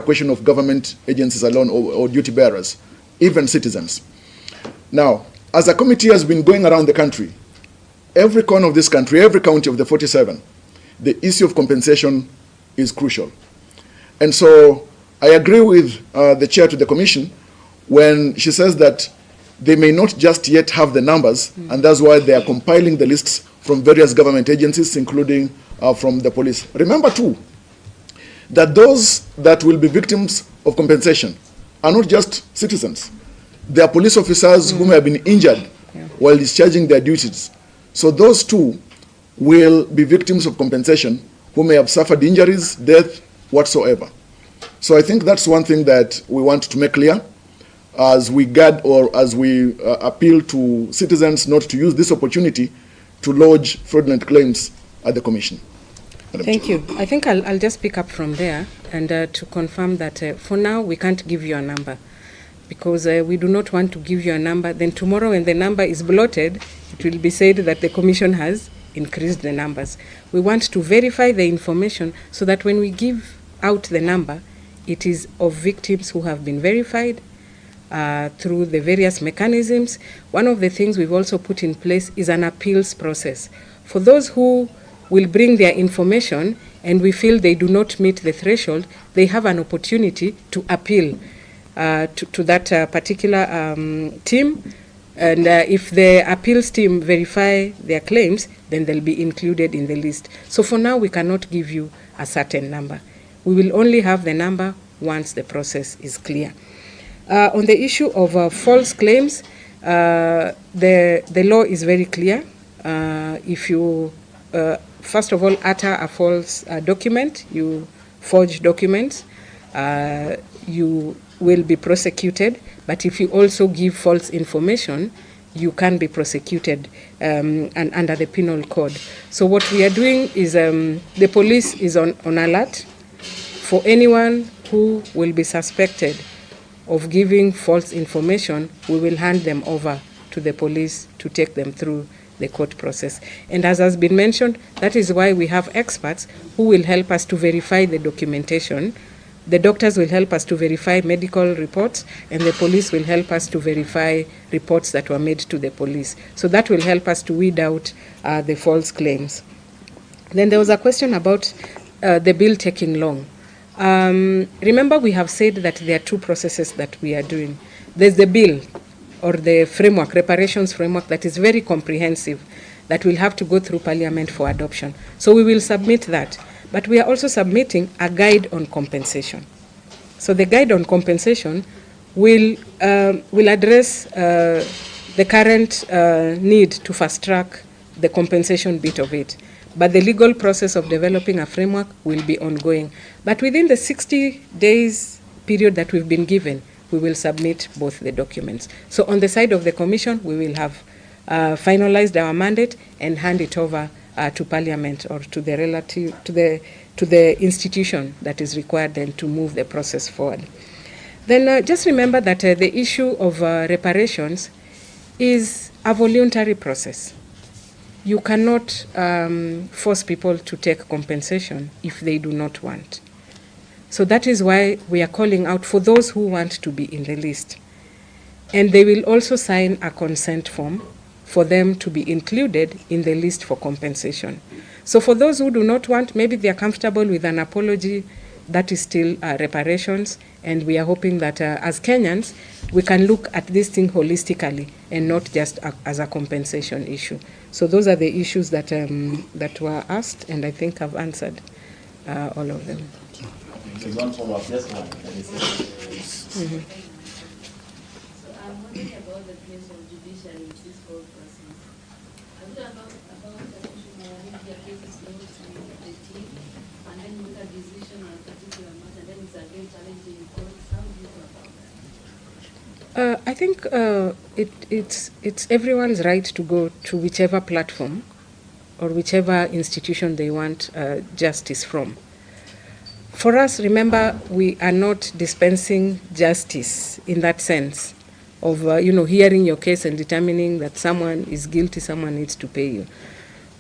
question of government agencies alone or duty bearers, even citizens. Now, as a committee has been going around the country, every corner of this country, every county of the 47, the issue of compensation is crucial. And so I agree with the chair to the commission when she says that they may not just yet have the numbers, and that's why they are compiling the lists from various government agencies, including from the police. Remember, too, that those that will be victims of compensation are not just citizens. They are police officers who may have been injured while discharging their duties. So those too will be victims of compensation who may have suffered injuries, death, whatsoever. So I think that's one thing that we want to make clear as we guard or as we appeal to citizens not to use this opportunity to lodge fraudulent claims at the Commission. Thank you. I think I'll just pick up from there and to confirm that for now we can't give you a number because we do not want to give you a number. Then tomorrow when the number is bloated, it will be said that the Commission has increased the numbers. We want to verify the information so that when we give out the number, it is of victims who have been verified through the various mechanisms. One of the things we've also put in place is an appeals process. For those who will bring their information and we feel they do not meet the threshold, they have an opportunity to appeal to that particular team. And if the appeals team verify their claims, then they'll be included in the list. So for now, we cannot give you a certain number. We will only have the number once the process is clear. On the issue of false claims, the law is very clear. If you first of all utter a false document, you forge documents, you will be prosecuted. But if you also give false information, you can be prosecuted and under the penal code. So what we are doing is the police is on alert for anyone who will be suspected of giving false information. We will hand them over to the police to take them through the court process. And as has been mentioned, that is why we have experts who will help us to verify the documentation. The doctors will help us to verify medical reports, and the police will help us to verify reports that were made to the police. So that will help us to weed out the false claims. Then there was a question about the bill taking long. Remember, we have said that there are two processes that we are doing. There's the bill, or the framework, reparations framework, that is very comprehensive, that will have to go through Parliament for adoption. So we will submit that. But we are also submitting a guide on compensation. So the guide on compensation will address the current need to fast track the compensation bit of it. But the legal process of developing a framework will be ongoing. But within the 60 days period that we've been given, we will submit both the documents. So on the side of the Commission, we will have finalized our mandate and hand it over to Parliament or to the institution that is required then to move the process forward. Then just remember that the issue of reparations is a voluntary process. You cannot force people to take compensation if they do not want. So that is why we are calling out for those who want to be in the list. And they will also sign a consent form for them to be included in the list for compensation. So for those who do not want, maybe they are comfortable with an apology, that is still reparations. And we are hoping that as Kenyans, we can look at this thing holistically and not just as a compensation issue. So those are the issues that, that were asked, and I think I've answered all of them. There's one follow-up, just one. So I'm wondering about the place of judiciary in this whole process. Have you about the issue where the case is going to the team, and then you make a decision on a particular matter, and then it's again challenging in court? How do you go about that? I think it's everyone's right to go to whichever platform or whichever institution they want justice from. For us, remember, we are not dispensing justice in that sense of, hearing your case and determining that someone is guilty, someone needs to pay you.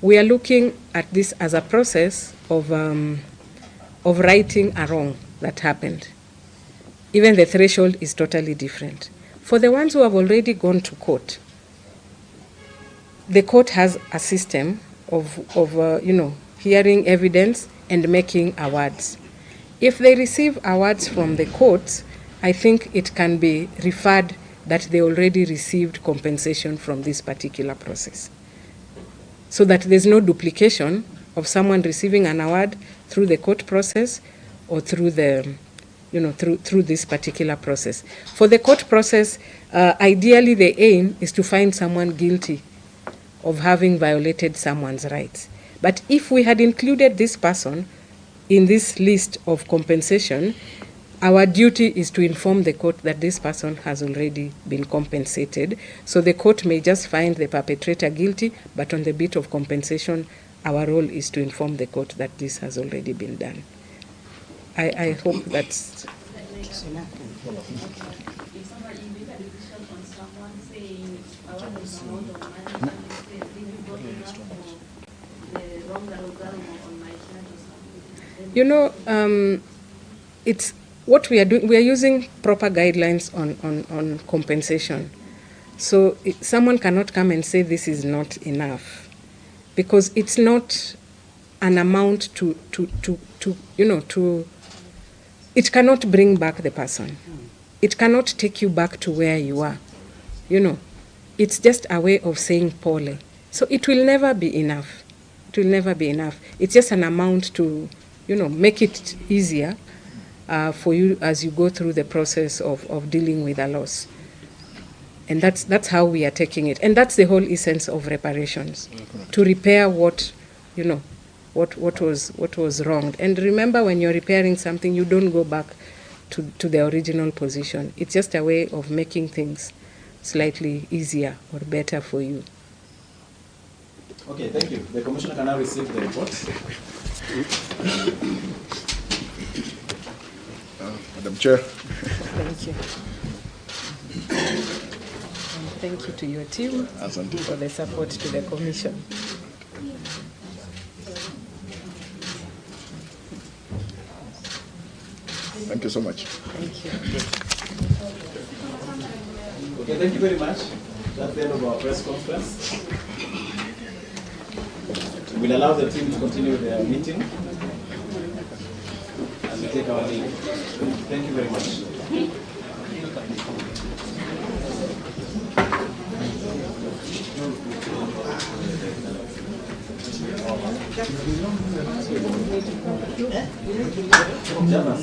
We are looking at this as a process of righting a wrong that happened. even the threshold is totally different. For the ones who have already gone to court, the court has a system of hearing evidence and making awards. If they receive awards from the courts, I think it can be referred that they already received compensation from this particular process, so that there's no duplication of someone receiving an award through the court process or through the, through this particular process. For the court process, ideally the aim is to find someone guilty of having violated someone's rights. But if we had included this person in this list of compensation, our duty is to inform the court that this person has already been compensated. So the court may just find the perpetrator guilty, but on the bit of compensation, our role is to inform the court that this has already been done. I hope that's enough. If somebody make a decision on someone saying, I want this amount of money, and they say, this is not enough for the wrong that was done on my child or something. It's what we are doing. We are using proper guidelines on compensation. So someone cannot come and say this is not enough, because it's not an amount it cannot bring back the person. It cannot take you back to where you are. It's just a way of saying pole. So it will never be enough. It will never be enough. It's just an amount to, make it easier for you as you go through the process of dealing with a loss. And that's how we are taking it. And that's the whole essence of reparations, to repair what was wronged. And remember, when you're repairing something, you don't go back to the original position. It's just a way of making things slightly easier or better for you. Okay, thank you. The Commissioner can now receive the report. Madam Chair. Thank you. And thank you to your team for the support to the Commission. Thank you so much. Thank you. Okay, thank you very much. That's the end of our press conference. We'll allow the team to continue their meeting and we take our leave. Thank you very much. Jonas,